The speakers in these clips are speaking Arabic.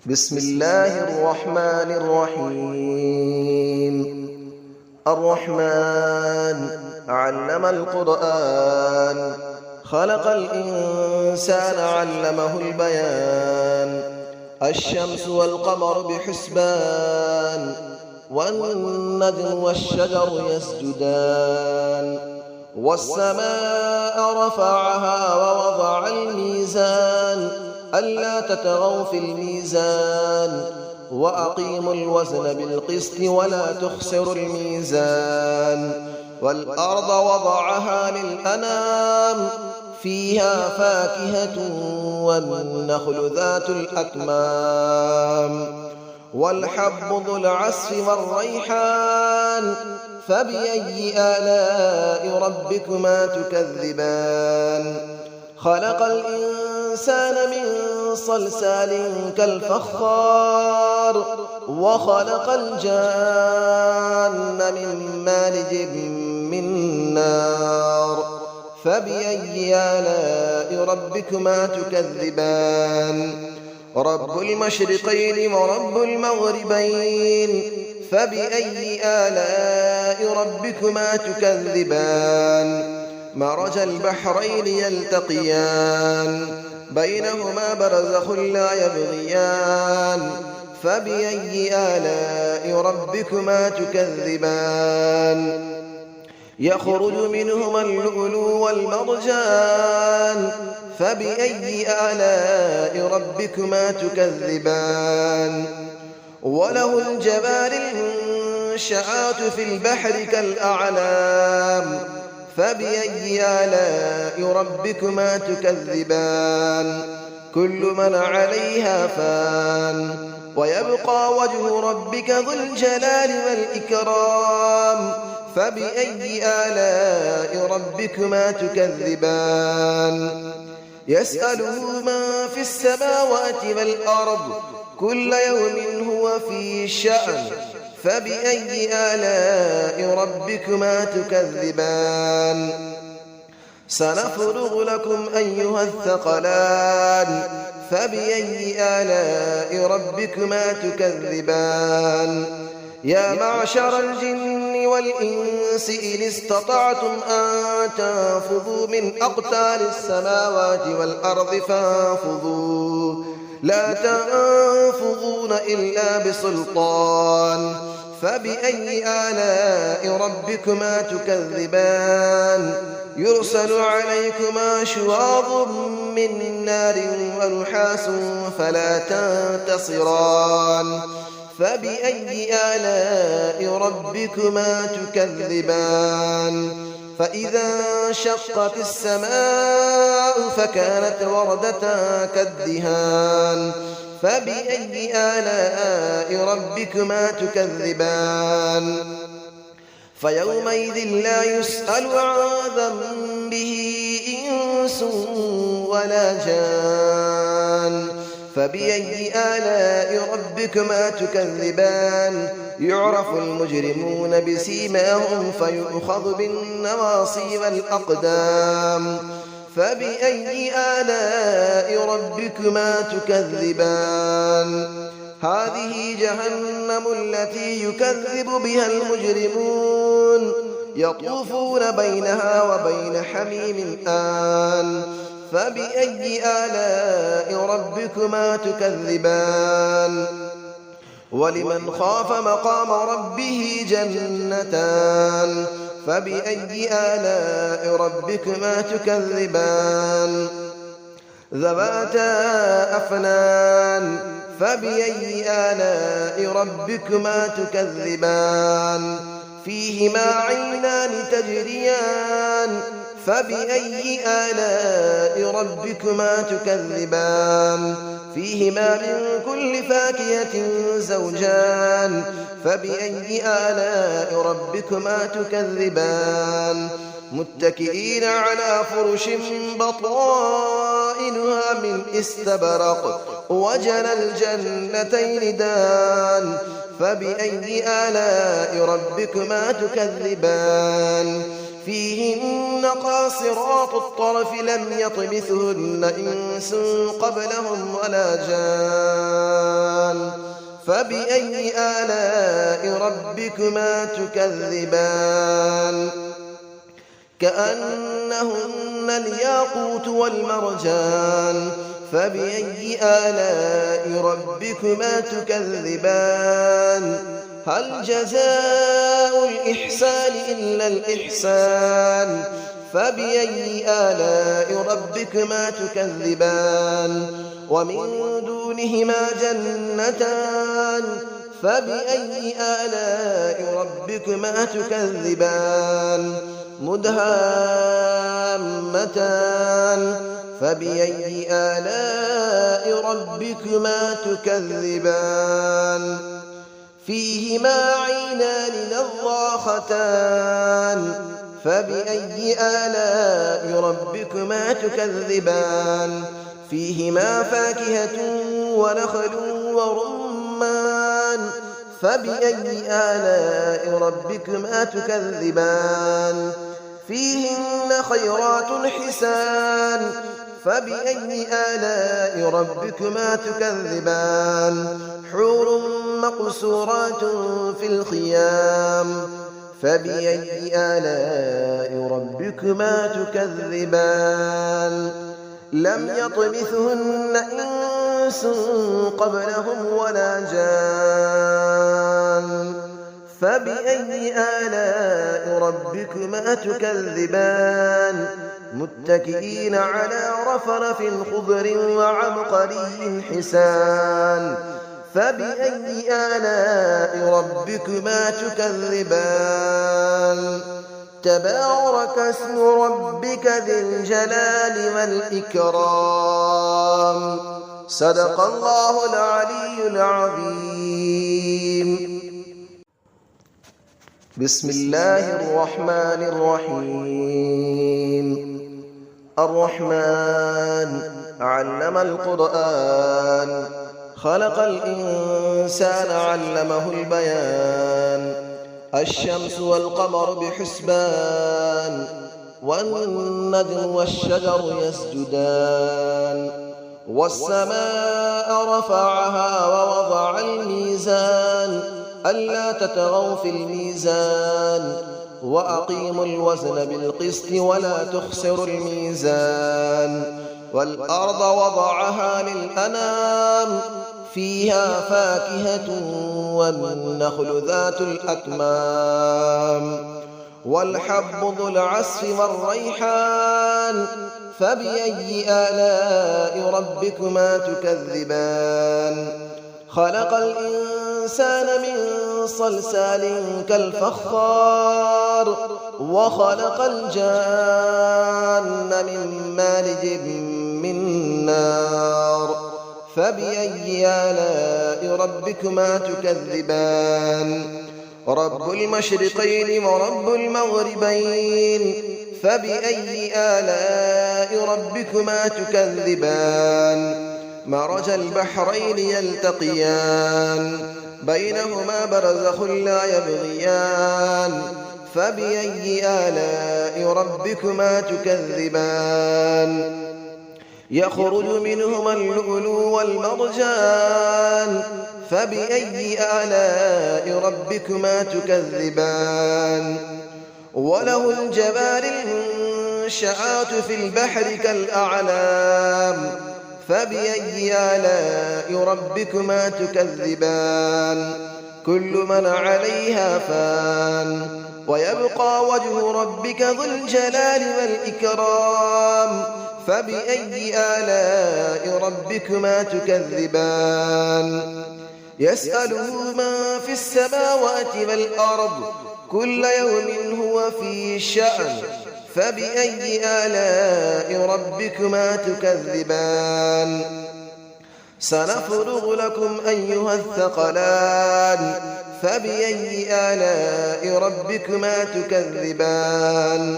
بسم الله الرحمن الرحيم. الرحمن علم القرآن، خلق الإنسان علمه البيان. الشمس والقمر بحسبان، والنجم والشجر يسجدان. والسماء رفعها ووضع الميزان، ألا تطغوا في الميزان، وأقيموا الوزن بالقسط ولا تخسروا الميزان. والأرض وضعها للأنام، فيها فاكهة والنخل ذات الأكمام. والحب ذو العصف والريحان، فبأي آلاء ربكما تكذبان. خلق الإنسان من صلصال كالفخار، وخلق الجان من مارج من نار. فبأي آلاء ربكما تكذبان. رب المشرقين ورب المغربين، فبأي آلاء ربكما تكذبان. مرج البحرين يلتقيان، بينهما برزخ لا يبغيان. فبأي آلاء ربكما تكذبان. يخرج منهما اللؤلؤ والمرجان، فبأي آلاء ربكما تكذبان. وله الجوار المنشآت في البحر كالأعلام، فبأي آلاء ربكما تكذبان. كل من عليها فان، ويبقى وجه ربك ذو الجلال والإكرام. فبأي آلاء ربكما تكذبان. يسأله من في السماوات والأرض، كل يوم هو في شأن. فبأي آلاء ربكما تكذبان. سنفرغ لكم أيها الثقلان، فبأي آلاء ربكما تكذبان. يا معشر الجن والإنس إن استطعتم أن تنفذوا من أقطار السماوات والأرض فانفذوا، لا تنفذون إلا بسلطان. فبأي آلاء ربكما تكذبان. يرسل عليكما شواظ من نار ونحاس فلا تنتصران. فبأي آلاء ربكما تكذبان. فإذا انشقت السماء فكانت وردة كالدهان. فبأي آلاء ربكما تكذبان. فيومئذ لا يسأل عن ذنبه إنس ولا جان. فبأي آلاء ربكما تكذبان. يعرف المجرمون بسيماهم فيؤخذ بالنواصي والأقدام. فبأي آلاء ربكما تكذبان. هذه جهنم التي يكذب بها المجرمون، يطوفون بينها وبين حميم آن. فبأي آلاء ربكما تكذبان. ولمن خاف مقام ربه جنتان. فبأي آلاء ربكما تكذبان. ذواتا أفنان. فبأي آلاء ربكما تكذبان. فيهما عينان تجريان. فبأي آلاء ربكما تكذبان. فيهما من كل فاكهة زوجان. فبأي آلاء ربكما تكذبان. متكئين على فرش بطائنها من استبرق، وجنى الجنتين دان. فبأي آلاء ربكما تكذبان. فيهن قاصرات الطرف لم يطمثهن إنس قبلهم ولا جان. فبأي آلاء ربكما تكذبان كأنهن الياقوت والمرجان فبأي آلاء ربكما تكذبان هل جزاء الإحسان إلا الإحسان فبأي آلاء ربكما تكذبان ومن دونهما جنتان فبأي آلاء ربكما تكذبان مدهامتان فبأي آلاء ربكما تكذبان فيهما عينان نضاختان فبأي آلاء ربكما تكذبان فيهما فاكهة ونخل ورمان فبأي آلاء ربكما تكذبان فيهن خيرات حسان فبأي آلاء ربكما تكذبان حور مقصورات في الخيام فبأي آلاء ربكما تكذبان لم يطمثهن إنس قبلهم ولا جان فبأي آلاء ربكما تكذبان متكئين على رفرف خضر وعبقري حسان فبأي آلاء ربكما تكذبان تبارك اسم ربك ذي الجلال والإكرام صدق الله العلي العظيم بسم الله الرحمن الرحيم الرحمن علم القرآن خلق الإنسان علمه البيان الشمس والقمر بحسبان والنجم والشجر يسجدان والسماء رفعها ووضع الميزان ألا تطغوا في الميزان وأقيموا الوزن بالقسط ولا تخسروا الميزان والأرض وضعها للأنام فيها فاكهة والنخل ذات الأكمام والحب ذو العصف والريحان فبأي آلاء ربكما تكذبان خلق الإنسان من صلصال كالفخار وخلق الجان من مارج من نار فبأي آلاء ربكما تكذبان رب المشرقين ورب المغربين فبأي آلاء ربكما تكذبان مرج البحرين يلتقيان بينهما برزخ لا يبغيان فبأي آلاء ربكما تكذبان يخرج منهما اللؤلؤ والمرجان فبأي آلاء ربكما تكذبان وله الجبال المنشآت في البحر كالأعلام فبأي آلاء ربكما تكذبان كل من عليها فان ويبقى وجه ربك ذو الجلال والإكرام فبأي آلاء ربكما تكذبان يسأله من في السماوات والأرض كل يوم هو في شأن فبأي آلاء ربكما تكذبان سنفرغ لكم أيها الثقلان فبأي آلاء ربكما تكذبان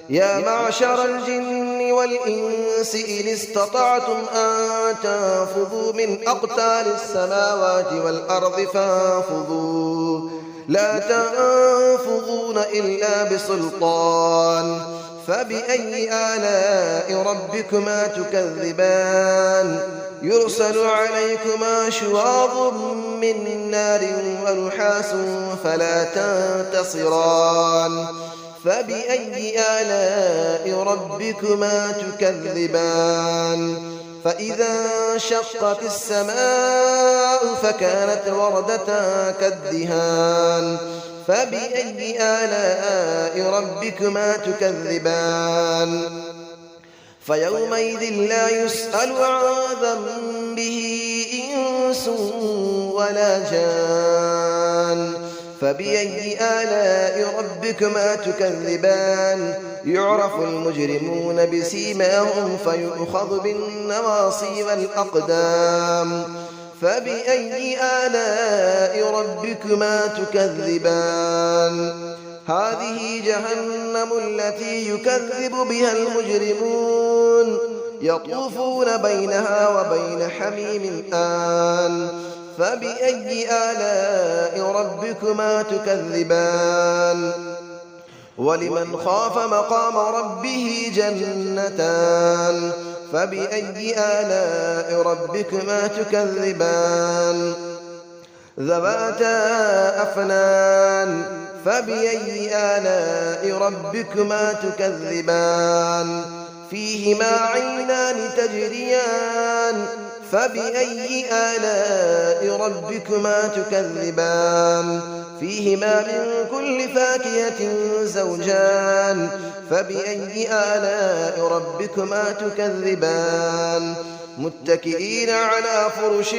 يا معشر الجن والإنس إن استطعتم أن تنفذوا من أقطار السماوات والأرض فانفذوا لا تنفذون إلا بسلطان فبأي آلاء ربكما تكذبان يرسل عليكما شواظ من نار ونحاس فلا تنتصران فبأي آلاء ربكما تكذبان فإذا انشقت السماء فكانت وردة كالدهان فبأي آلاء ربكما تكذبان فيومئذ لا يسأل عن ذنبه إنس ولا جان فبأي آلاء ربكما تكذبان يعرف المجرمون بسيماهم فيؤخذ بالنواصي والأقدام فبأي آلاء ربكما تكذبان هذه جهنم التي يكذب بها المجرمون يطوفون بينها وبين حميم آن فبأي آلاء ربكما تكذبان ولمن خاف مقام ربه جنتان فبأي آلاء ربكما تكذبان ذواتا أفنان فبأي آلاء ربكما تكذبان فيهما عينان تجريان فبأي آلاء ربكما تكذبان فيهما من كل فاكهة زوجان فبأي آلاء ربكما تكذبان متكئين على فرش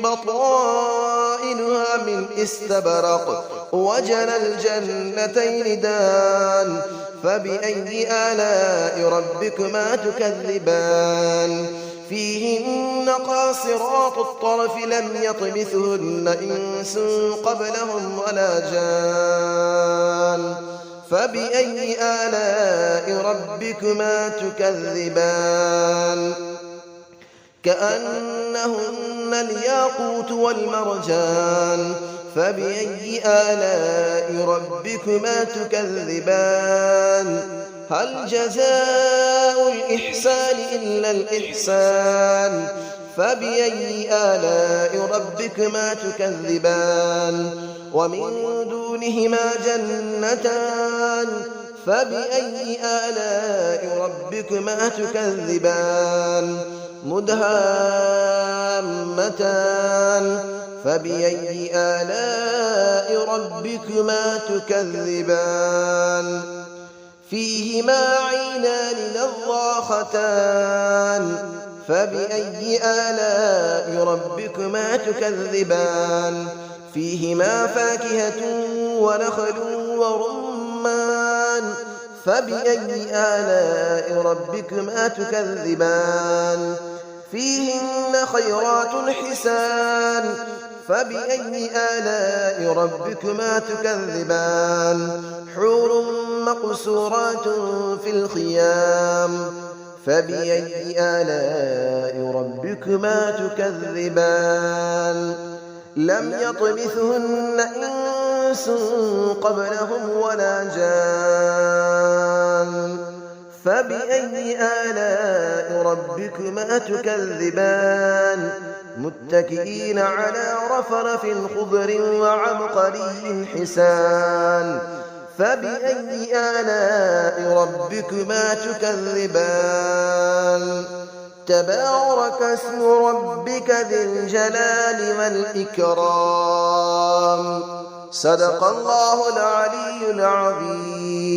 بطائنها من استبرق وجنى الجنتين دان فبأي آلاء ربكما تكذبان فيهن قاصرات الطرف لم يطمثهن إنس قبلهم ولا جان فبأي آلاء ربكما تكذبان كأنهن الياقوت والمرجان فبأي آلاء ربكما تكذبان هل جزاء الإحسان إلا الإحسان فبأي آلاء ربكما تكذبان ومن دونهما جنتان فبأي آلاء ربكما تكذبان مدهامتان فبأي آلاء ربكما تكذبان فيهما عينان نضاختان فبأي آلاء ربكما تكذبان فيهما فاكهة ونخل ورمان فبأي آلاء ربكما تكذبان فيهن خيرات حسان فبأي آلاء ربكما تكذبان حور مقصورات في الخيام فبأي آلاء ربكما تكذبان لم يطمثهن إنس قبلهم ولا جان فبأي آلاء ربكما تكذبان متكئين على رفرف خضر وعبقري حسان فبأي آلاء ربكما تكذبان تبارك اسم ربك ذي الجلال والإكرام صدق الله العلي العظيم.